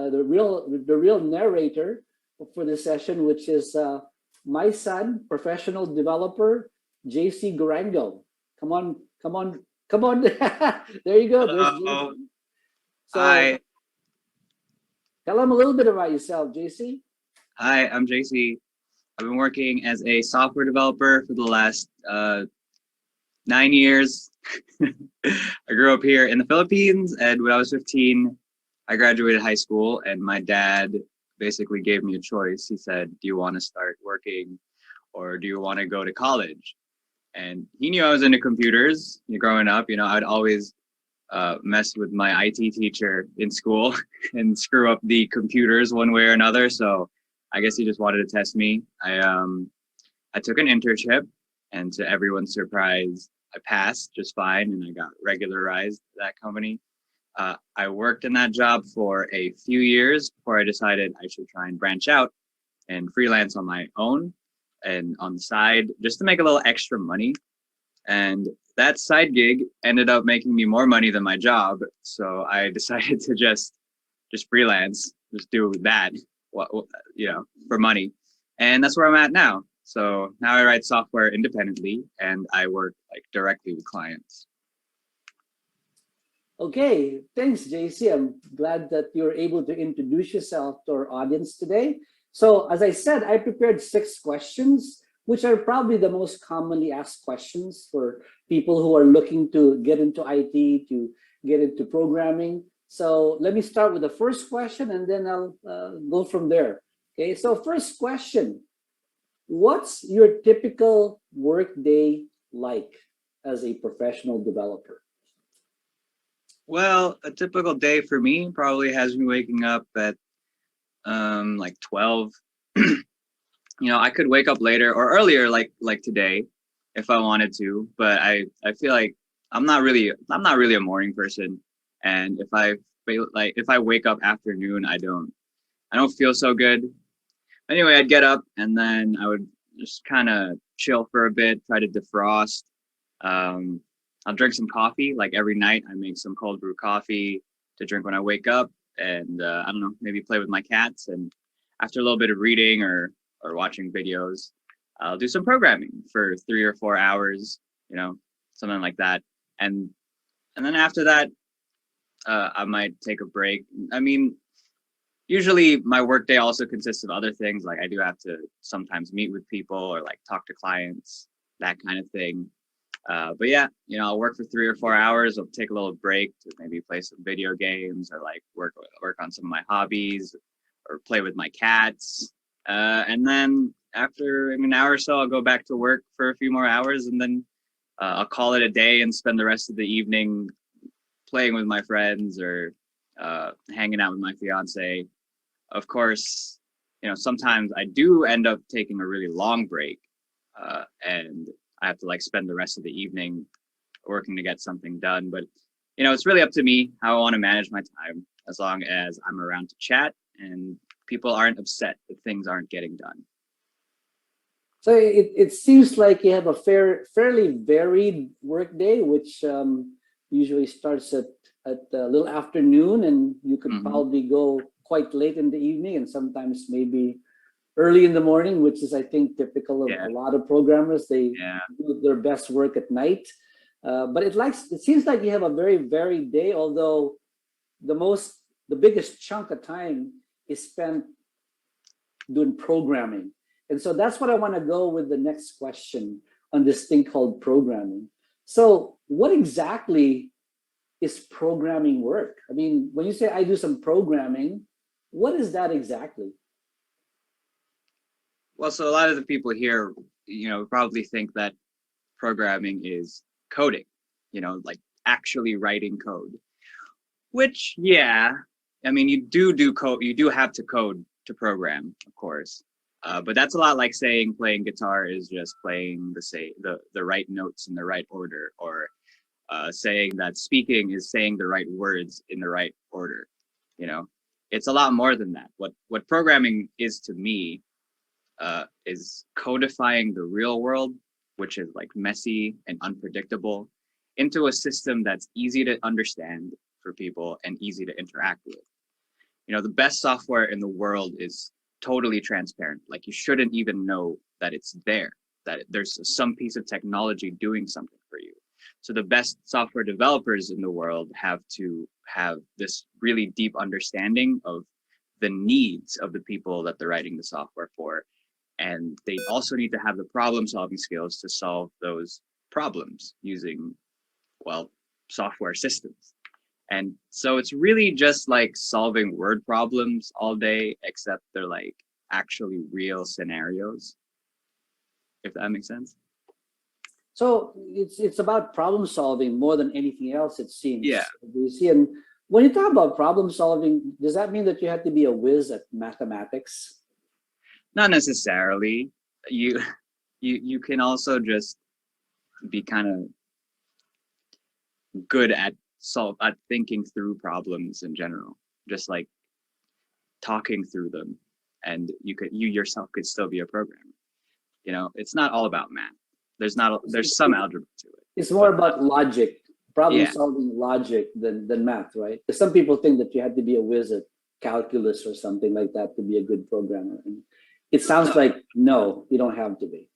the real narrator for this session, which is my son, professional developer, JC Garango. Come on, come on, come on. There you go. There's Hello. JC. So Hi. tell them a little bit about yourself, JC. Hi, I'm JC. I've been working as a software developer for the last 9 years. I grew up here in the Philippines, and when I was 15, I graduated high school, and my dad basically gave me a choice. He said, "Do you want to start working, or do you want to go to college?" And he knew I was into computers. Growing up, I'd always mess with my IT teacher in school and screw up the computers one way or another. So I guess he just wanted to test me. I took an internship, and to everyone's surprise, I passed just fine, and I got regularized at that company. I worked in that job for a few years before I decided I should try and branch out and freelance on my own and on the side just to make a little extra money. And that side gig ended up making me more money than my job. So I decided to just freelance, just do that, for money. And that's where I'm at now. So now I write software independently, and I work directly with clients. Okay, thanks, JC. I'm glad that you're able to introduce yourself to our audience today. So, as I said, I prepared 6 questions, which are probably the most commonly asked questions for people who are looking to get into IT, to get into programming. So, let me start with the first question, and then I'll go from there. Okay, so first question, what's your typical work day like as a professional developer? Well, a typical day for me probably has me waking up at 12. I could wake up later or earlier like today if I wanted to, but I feel like I'm not really a morning person, and if I wake up afternoon, I don't feel so good. Anyway, I'd get up, and then I would just kind of chill for a bit, try to defrost. I'll drink some coffee. Like every night, I make some cold brew coffee to drink when I wake up, and I don't know, maybe play with my cats. And after a little bit of reading or watching videos, I'll do some programming for 3 or 4 hours, something like that. And then after that, I might take a break. I mean, usually my workday also consists of other things. Like I do have to sometimes meet with people or talk to clients, that kind of thing. But yeah, I'll work for 3 or 4 hours. I'll take a little break to maybe play some video games or work on some of my hobbies or play with my cats. And then after an hour or so, I'll go back to work for a few more hours, and then I'll call it a day and spend the rest of the evening playing with my friends or hanging out with my fiance. Of course, sometimes I do end up taking a really long break, and I have to spend the rest of the evening working to get something done. But it's really up to me how I want to manage my time, as long as I'm around to chat and people aren't upset that things aren't getting done. So it seems like you have a fairly varied work day, which usually starts at a little afternoon, and you could probably go quite late in the evening, and sometimes maybe early in the morning, which is, I think, typical of a lot of programmers. They do their best work at night. But it seems like you have a very varied day, although the biggest chunk of time is spent doing programming. And so that's what I want to go with the next question on this thing called programming. So what exactly is programming work? I mean, when you say I do some programming, what is that exactly? Well, so a lot of the people here, probably think that programming is coding, actually writing code, which, yeah, I mean, you do code, you do have to code to program, of course. But that's a lot like saying playing guitar is just playing the right notes in the right order, or saying that speaking is saying the right words in the right order. It's a lot more than that. What programming is to me is codifying the real world, which is messy and unpredictable, into a system that's easy to understand for people and easy to interact with. The best software in the world is totally transparent. Like you shouldn't even know that it's there, that there's some piece of technology doing something for you. So the best software developers in the world have to have this really deep understanding of the needs of the people that they're writing the software for. And they also need to have the problem solving skills to solve those problems using, well, software systems. And so it's really just like solving word problems all day, except they're like actually real scenarios, if that makes sense. So it's about problem solving more than anything else, it seems. Yeah. You see, and when you talk about problem solving, does that mean that you have to be a whiz at mathematics? Not necessarily. You can also just be kind of good at thinking through problems in general, just like talking through them, and you yourself could still be a programmer. It's not all about math. There's some algebra to it. It's more about logic, problem Yeah. solving logic than math, right? Because some people think that you have to be a whiz at calculus or something like that to be a good programmer. And it sounds like no, you don't have to be.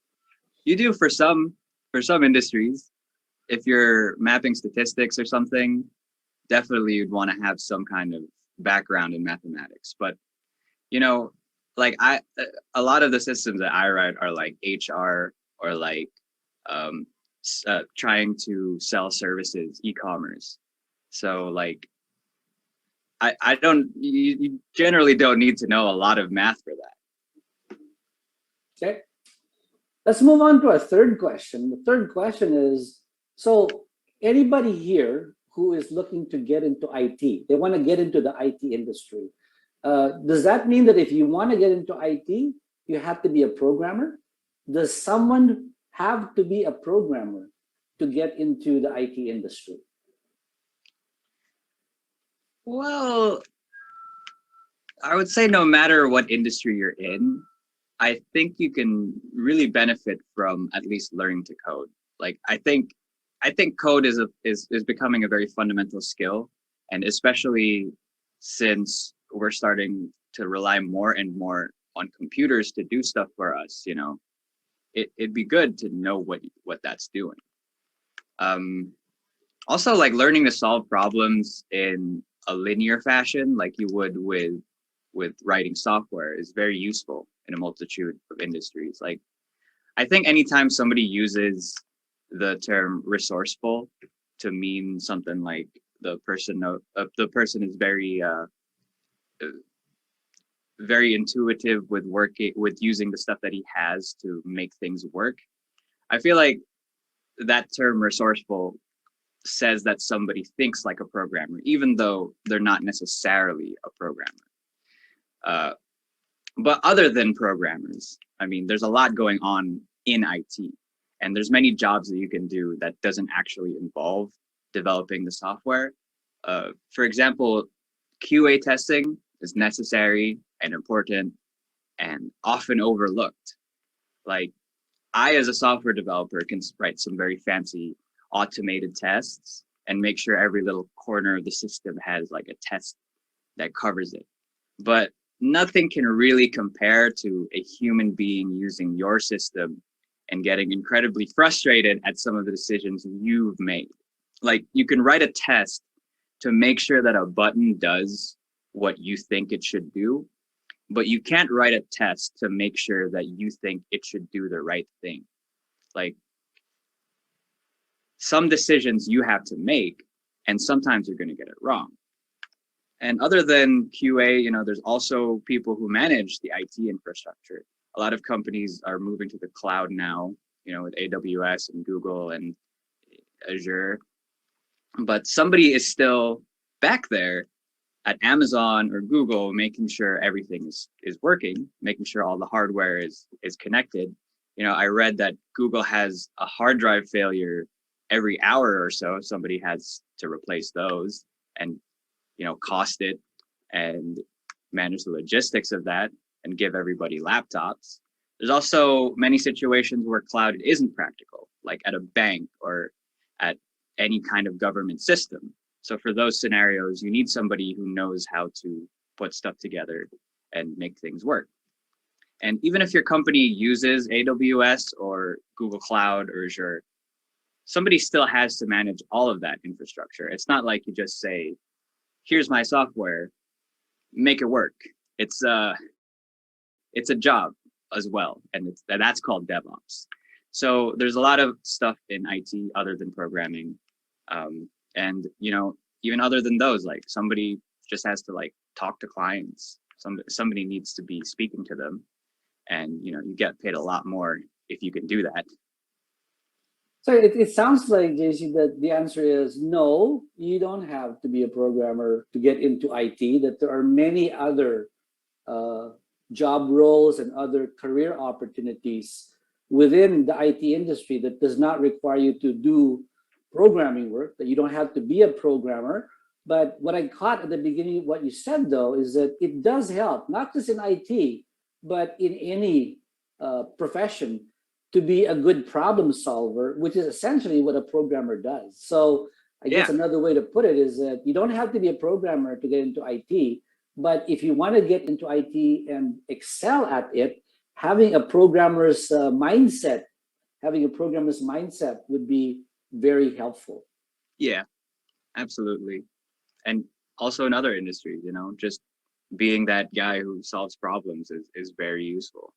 You do for some industries. If you're mapping statistics or something, definitely you'd want to have some kind of background in mathematics. But like a lot of the systems that I write are like HR or like trying to sell services, e-commerce. So like I don't, you generally don't need to know a lot of math for that. Okay. Let's move on to our third question. The third question is, so anybody here who is looking to get into IT, they want to get into the IT industry. Does that mean that if you want to get into IT, you have to be a programmer? Does someone have to be a programmer to get into the IT industry? Well, I would say no matter what industry you're in, I think you can really benefit from at least learning to code. Like I think code is becoming a very fundamental skill, and especially since we're starting to rely more and more on computers to do stuff for us, it'd be good to know what that's doing. Also, like learning to solve problems in a linear fashion, like you would with writing software, is very useful in a multitude of industries. Like, I think anytime somebody uses the term resourceful to mean something like the person is very intuitive with using the stuff that he has to make things work, I feel like that term resourceful says that somebody thinks like a programmer, even though they're not necessarily a programmer. But other than programmers, I mean, there's a lot going on in IT, and there's many jobs that you can do that doesn't actually involve developing the software. For example, QA testing is necessary and important and often overlooked. Like, I, as a software developer, can write some very fancy automated tests and make sure every little corner of the system has like a test that covers it. But nothing can really compare to a human being using your system and getting incredibly frustrated at some of the decisions you've made. Like, you can write a test to make sure that a button does what you think it should do, but you can't write a test to make sure that you think it should do the right thing. Like, some decisions you have to make, and sometimes you're going to get it wrong. And other than QA, there's also people who manage the IT infrastructure. A lot of companies are moving to the cloud now, with AWS and Google and Azure. But somebody is still back there at Amazon or Google, making sure everything is working, making sure all the hardware is connected. I read that Google has a hard drive failure every hour or so. Somebody has to replace those and, cost it and manage the logistics of that and give everybody laptops. There's also many situations where cloud isn't practical, like at a bank or at any kind of government system. So for those scenarios, you need somebody who knows how to put stuff together and make things work. And even if your company uses AWS or Google Cloud or Azure, somebody still has to manage all of that infrastructure. It's not like you just say, here's my software, make it work. It's a job as well, and that's called DevOps. So there's a lot of stuff in IT other than programming, and even other than those, like somebody just has to like talk to clients. Somebody needs to be speaking to them, and you get paid a lot more if you can do that. So it sounds like, JC, that the answer is no, you don't have to be a programmer to get into IT, that there are many other job roles and other career opportunities within the IT industry that does not require you to do programming work, that you don't have to be a programmer. But what I caught at the beginning of what you said, though, is that it does help, not just in IT, but in any profession, to be a good problem solver, which is essentially what a programmer does. So I guess another way to put it is that you don't have to be a programmer to get into IT, but if you want to get into IT and excel at it, having a programmer's mindset would be very helpful. Yeah, absolutely. And also in other industries, just being that guy who solves problems is very useful.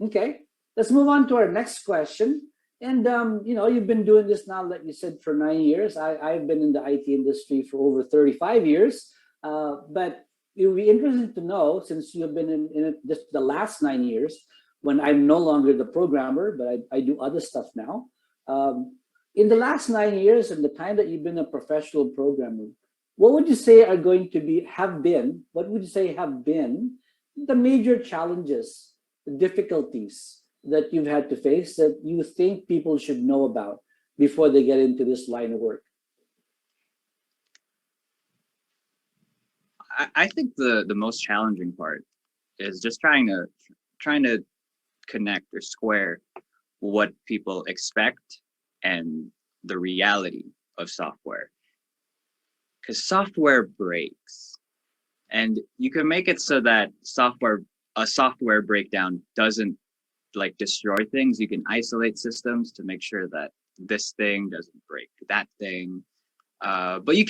Okay. Let's move on to our next question. And you've been doing this now, like you said, for 9 years. I've been in the IT industry for over 35 years. But it would be interesting to know, since you've been in it just the last 9 years, when I'm no longer the programmer, but I do other stuff now. In the last 9 years and the time that you've been a professional programmer, what would you say have been the major challenges, the difficulties that you've had to face that you think people should know about before they get into this line of work? I think the most challenging part is just trying to connect or square what people expect and the reality of software. Because software breaks, and you can make it so that a software breakdown doesn't like destroy things. You can isolate systems to make sure that this thing doesn't break that thing. But you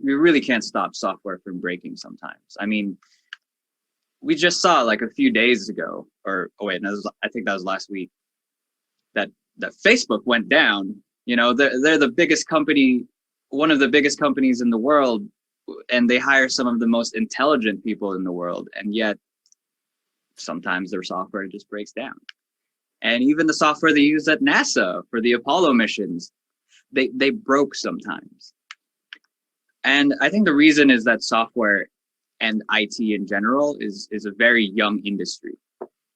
really can't stop software from breaking sometimes. I mean, we just saw like a few days ago, I think that was last week, that Facebook went down. They're the biggest company, one of the biggest companies in the world, and they hire some of the most intelligent people in the world, and yet sometimes their software just breaks down. And even the software they use at NASA for the Apollo missions, they broke sometimes. And I think the reason is that software and IT in general is a very young industry.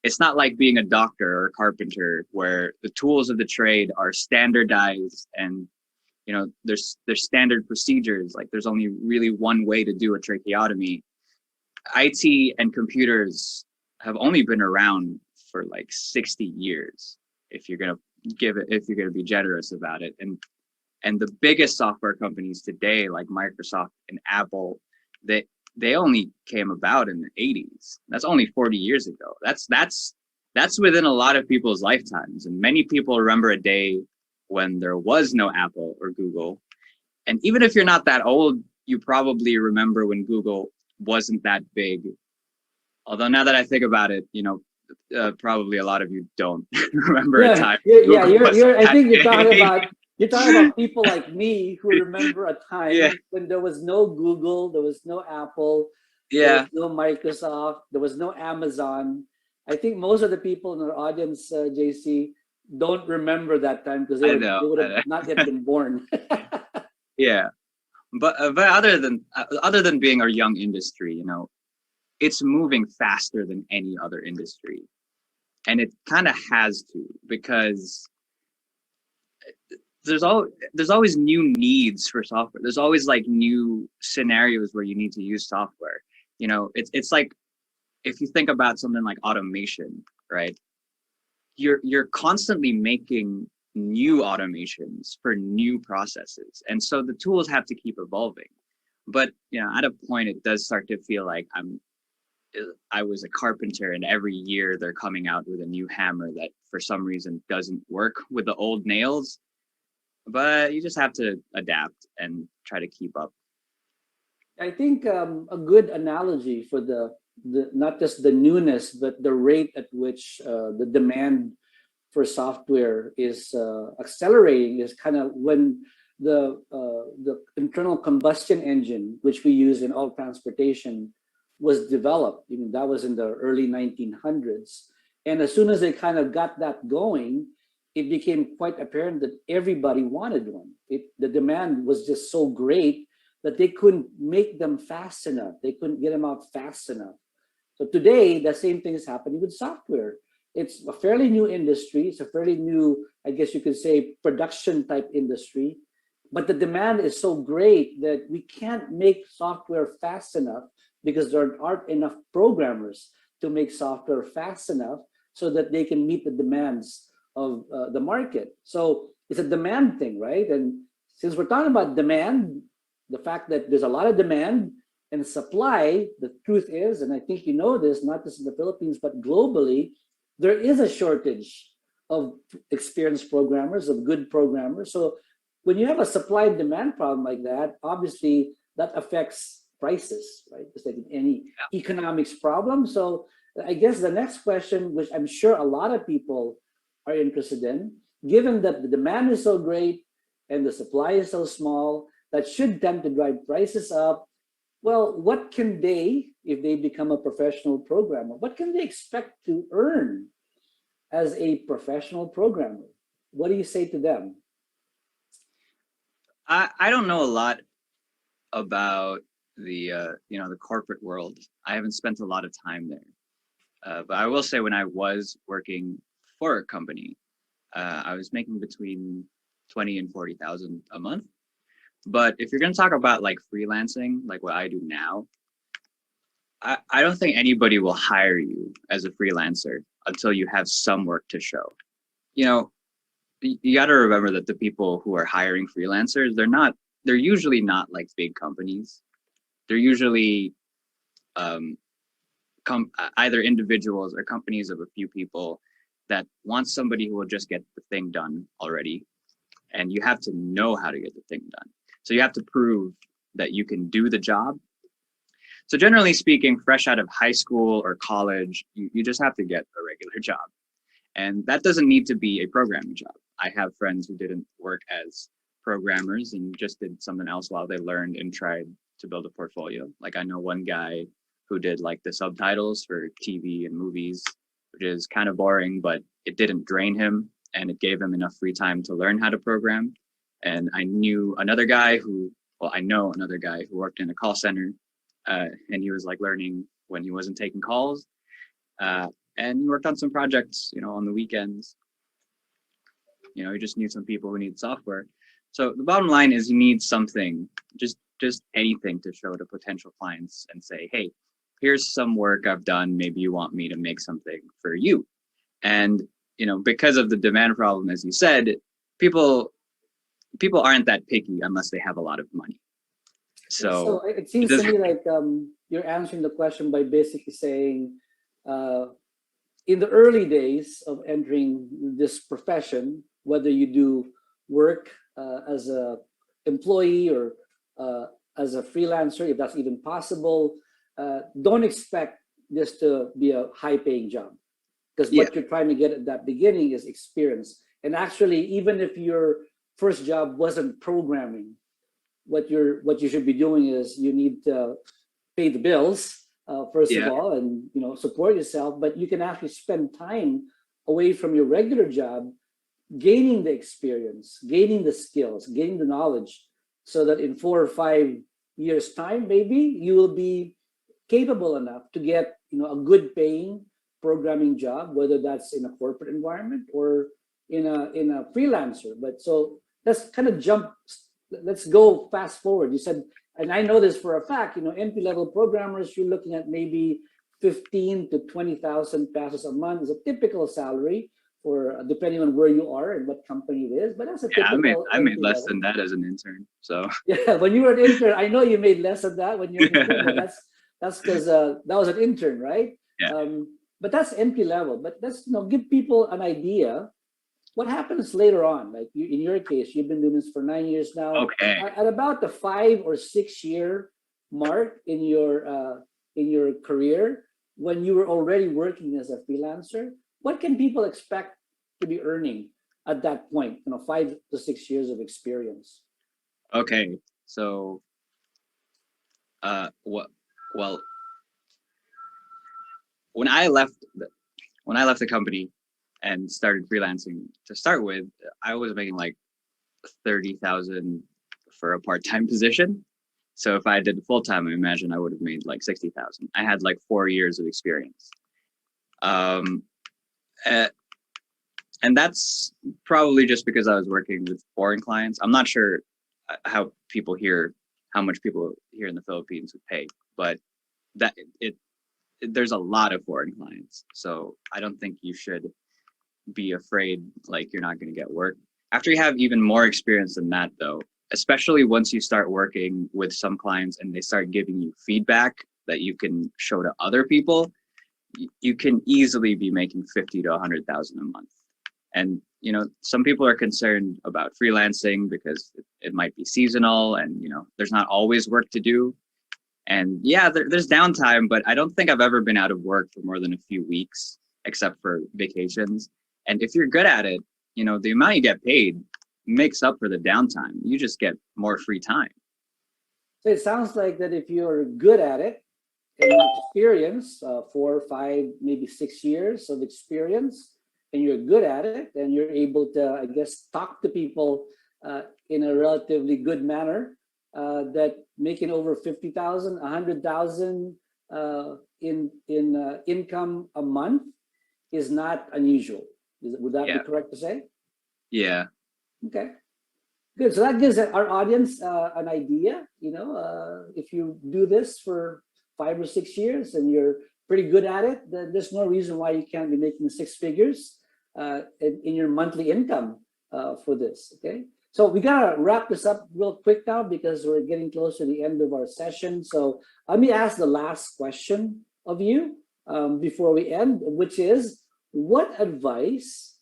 It's not like being a doctor or a carpenter where the tools of the trade are standardized and there's standard procedures. Like there's only really one way to do a tracheotomy. IT and computers have only been around for like 60 years, if you're gonna be generous about it. And the biggest software companies today, like Microsoft and Apple, they only came about in the 80s. That's only 40 years ago. That's within a lot of people's lifetimes. And many people remember a day when there was no Apple or Google. And even if you're not that old, you probably remember when Google wasn't that big. Although now that I think about it, probably a lot of you don't remember a time. I think you're talking about people like me who remember a time when there was no Google, there was no Apple, there was no Microsoft, there was no Amazon. I think most of the people in our audience, JC, don't remember that time because they would have not yet been born. Yeah, but other than being a young industry, it's moving faster than any other industry, and it kind of has to, because there's always new needs for software. There's always like new scenarios where you need to use software. It's like, if you think about something like automation, right? You're constantly making new automations for new processes, and so the tools have to keep evolving. But at a point, it does start to feel like I was a carpenter, and every year they're coming out with a new hammer that for some reason doesn't work with the old nails. But you just have to adapt and try to keep up. I think a good analogy for the not just the newness, but the rate at which the demand for software is accelerating is kind of when the internal combustion engine, which we use in all transportation, was developed. I mean, that was in the early 1900s, and as soon as they kind of got that going, it became quite apparent that everybody wanted one. The demand was just so great that they couldn't make them fast enough. They couldn't get them out fast enough. So today, the same thing is happening with software. It's a fairly new industry. It's a fairly new, I guess you could say, production type industry. But the demand is so great that we can't make software fast enough because there aren't enough programmers to make software fast enough so that they can meet the demands of the market. So it's a demand thing, right? And since we're talking about demand, the fact that there's a lot of demand and supply, the truth is, and I think you know this, not just in the Philippines, but globally, there is a shortage of experienced programmers, of good programmers. So when you have a supply and demand problem like that, obviously that affects prices, right? Just like in any economics problem. So I guess the next question, which I'm sure a lot of people are interested in, given that the demand is so great and the supply is so small, that should tend to drive prices up. Well, what can they, if they become a professional programmer, what can they expect to earn as a professional programmer? What do you say to them? I don't know a lot about the corporate world. I haven't spent a lot of time there. But I will say when I was working for a company, I was making between 20 and 40,000 a month. But if you're going to talk about like freelancing, like what I do now, I don't think anybody will hire you as a freelancer until you have some work to show. You got to remember that the people who are hiring freelancers, they're usually not like big companies. They're usually either individuals or companies of a few people that want somebody who will just get the thing done already. And you have to know how to get the thing done. So you have to prove that you can do the job. So generally speaking, fresh out of high school or college, you just have to get a regular job. And that doesn't need to be a programming job. I have friends who didn't work as programmers and just did something else while they learned and tried to build a portfolio. Like I know one guy who did like the subtitles for TV and movies, which is kind of boring, but it didn't drain him and it gave him enough free time to learn how to program. And I know another guy who worked in a call center, and he was like learning when he wasn't taking calls, and he worked on some projects, on the weekends. You just need some people who need software. So the bottom line is you need something, just anything to show to potential clients and say, hey, here's some work I've done. Maybe you want me to make something for you. And, because of the demand problem, as you said, people aren't that picky unless they have a lot of money. So it seems to me like you're answering the question by basically saying, in the early days of entering this profession, whether you do work as a employee or as a freelancer, if that's even possible, don't expect this to be a high-paying job, because what you're trying to get at that beginning is experience. And actually, even if your first job wasn't programming, what you should be doing is you need to pay the bills first of all, and support yourself. But you can actually spend time away from your regular job, gaining the experience, gaining the skills, gaining the knowledge, so that in 4 or 5 years' time, maybe you will be capable enough to get a good paying programming job, whether that's in a corporate environment or in a freelancer. But so let's kind of let's go fast forward. You said, and I know this for a fact, entry level programmers, you're looking at maybe 15 to 20,000 pesos a month is a typical salary or depending on where you are and what company it is. But that's a Yeah, typical I made entry less level. than that as an intern. So Yeah, when you were an intern, I know you made less of that when you were an intern, but that's because that was an intern, right? yeah. But that's entry level. But let's give people an idea what happens later on. Like in your case, you've been doing this for 9 years now. Okay. At about the 5 or 6 year mark in your career, when you were already working as a freelancer, what can people expect to be earning at that point? 5 to 6 years of experience. Okay. So what well when I left the company and started freelancing to start with, I was making like 30,000 for a part-time position. So if I did full-time, I imagine I would have made like 60,000. I had like 4 years of experience. Um, uh, and that's probably just because I was working with foreign clients. I'm not sure how much people here in the Philippines would pay, but that there's a lot of foreign clients. So I don't think you should be afraid like you're not going to get work. After you have even more experience than that, though, especially once you start working with some clients and they start giving you feedback that you can show to other people, you can easily be making 50 to 100,000 a month. And some people are concerned about freelancing because it might be seasonal, and there's not always work to do. And yeah, there's downtime, but I don't think I've ever been out of work for more than a few weeks, except for vacations. And if you're good at it, the amount you get paid makes up for the downtime. You just get more free time. So it sounds like that if you're good at it and you experience 4, 5, maybe 6 years of experience, and you're good at it, and you're able to, I guess, talk to people in a relatively good manner, that making over 50,000, 100,000 in income a month is not unusual. Would that be correct to say? Yeah. Okay. Good. So that gives our audience an idea. If you do this for 5 or 6 years and you're pretty good at it, then there's no reason why you can't be making 6 figures in your monthly income for this. Okay. So we gotta wrap this up real quick now because we're getting close to the end of our session. So let me ask the last question of you before we end, which is, what advice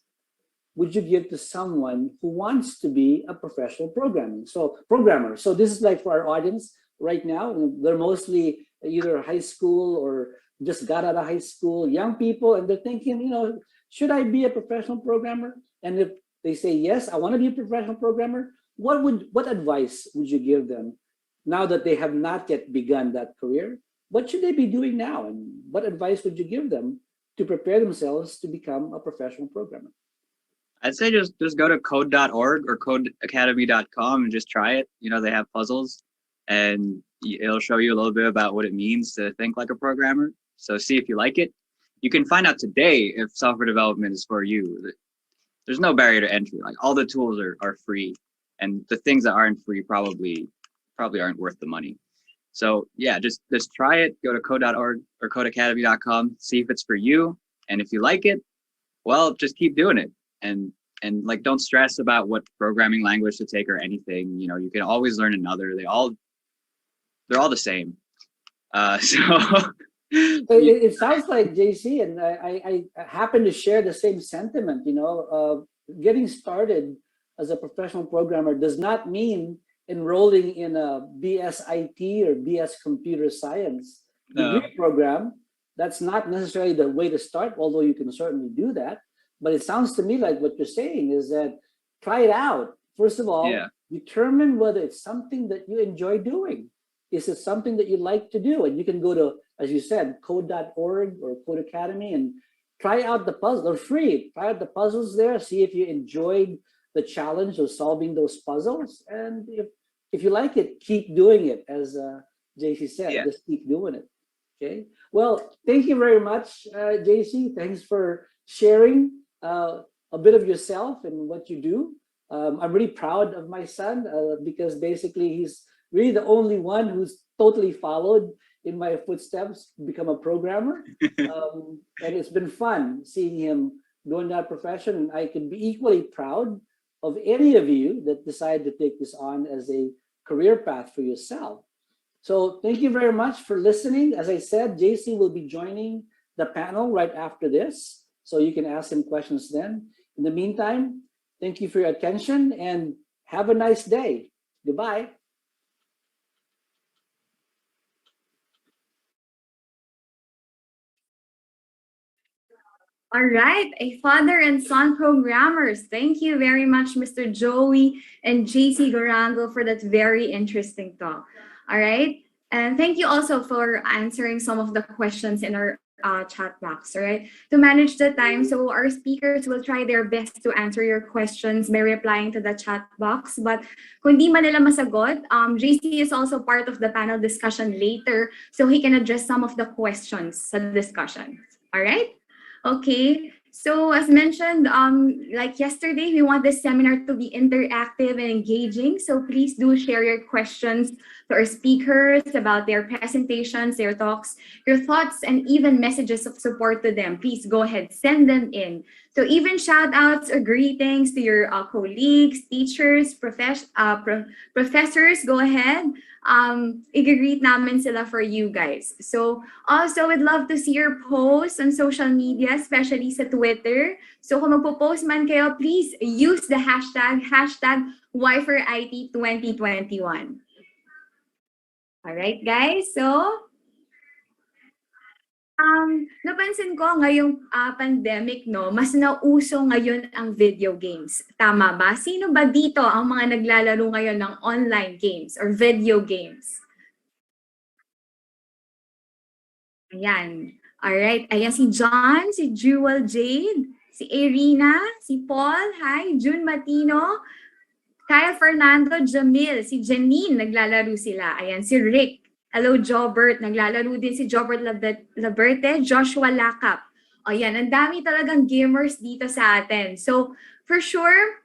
would you give to someone who wants to be a professional programmer? So this is like for our audience right now. They're mostly either high school or just got out of high school, young people, and they're thinking, should I be a professional programmer? And if they say, yes, I want to be a professional programmer, what advice would you give them now that they have not yet begun that career? What should they be doing now? And what advice would you give them to prepare themselves to become a professional programmer? I'd say just go to code.org or codeacademy.com and just try it. They have puzzles, and it'll show you a little bit about what it means to think like a programmer. So see if you like it. You can find out today if software development is for you. There's no barrier to entry. Like, all the tools are free, and the things that aren't free probably aren't worth the money. So yeah, just try it. Go to code.org or codeacademy.com, see if it's for you. And if you like it, well, just keep doing it. And like, don't stress about what programming language to take or anything. You can always learn another. They're all the same. So it sounds like JC, and I happen to share the same sentiment. Getting started as a professional programmer does not mean enrolling in a BS IT or BS computer science degree program. That's not necessarily the way to start, although you can certainly do that. But it sounds to me like what you're saying is that try it out. First of all, determine whether it's something that you enjoy doing. Is it something that you like to do? And you can go to, as you said, code.org or Code Academy and try out the puzzles. They're free. Try out the puzzles there. See if you enjoyed the challenge of solving those puzzles. And if you like it, keep doing it. As JC said, just keep doing it. Okay. Well, thank you very much, JC. Thanks for sharing a bit of yourself and what you do. I'm really proud of my son because basically he's really the only one who's totally followed in my footsteps, become a programmer. And it's been fun seeing him doing that profession, and I can be equally proud of any of you that decide to take this on as a career path for yourself. So thank you very much for listening. As I said, JC will be joining the panel right after this, so you can ask him questions then. In the meantime, thank you for your attention and have a nice day. Goodbye. All right, a father and son programmers. Thank you very much, Mr. Joey and JC Gorango, for that very interesting talk. All right, and thank you also for answering some of the questions in our chat box. All right, to manage the time, so our speakers will try their best to answer your questions by replying to the chat box. But kung di man nila masagot, JC is also part of the panel discussion later, so he can address some of the questions sa discussion. All right. Okay, so as mentioned, like yesterday, we want this seminar to be interactive and engaging. So please do share your questions to our speakers about their presentations, their talks, your thoughts, and even messages of support to them. Please go ahead, send them in. So even shout outs or greetings to your colleagues, teachers, professors, go ahead. I-greet namin sila for you guys. So also, we'd love to see your posts on social media, especially sa Twitter. So kung magpo-post man kayo, please use the hashtag Y4it 2021. Alright, guys. So, napansin ko ngayong pandemic, no, mas nauso ngayon ang video games. Tama ba? Sino ba dito ang mga naglalaro ngayon ng online games or video games? Ayan. Alright. Ayan si John, si Jewel Jade, si Irina, si Paul, hi, June Matino, Kyle Fernando, Jamil, si Janine, naglalaro sila. Ayan, si Rick. Hello, Jobert. Naglalaro din si Jobert Laberte, Joshua Lakap. Ayan, ang dami talagang gamers dito sa atin. So, for sure,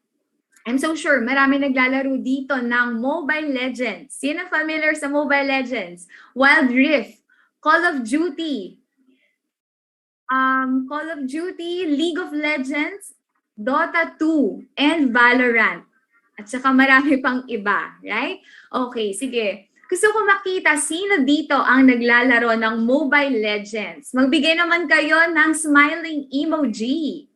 I'm so sure marami naglalaro dito ng Mobile Legends. Sino familiar sa Mobile Legends? Wild Rift, Call of Duty, League of Legends, Dota 2, and Valorant. At saka marami pang iba, right? Okay, sige. Gusto ko makita sino dito ang naglalaro ng Mobile Legends. Magbigay naman kayo ng smiling emoji.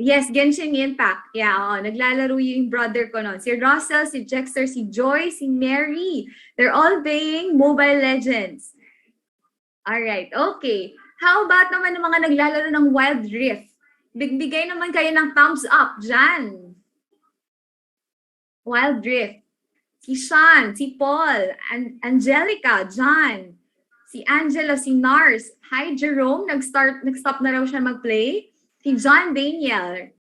Yes, Genshin Impact. Yeah, naglalaro yung brother ko noon. Si Russell, si Jexter, si Joy, si Mary. They're all playing Mobile Legends. Alright, okay. How about naman ng mga naglalaro ng Wild Rift? Bigay naman kayo ng thumbs up dyan. Wild Rift. Si Sean, si Paul, Angelica, John, si Angelo, si Nars. Hi, Jerome. Nag-stop na raw siya mag-play. Si John Daniel.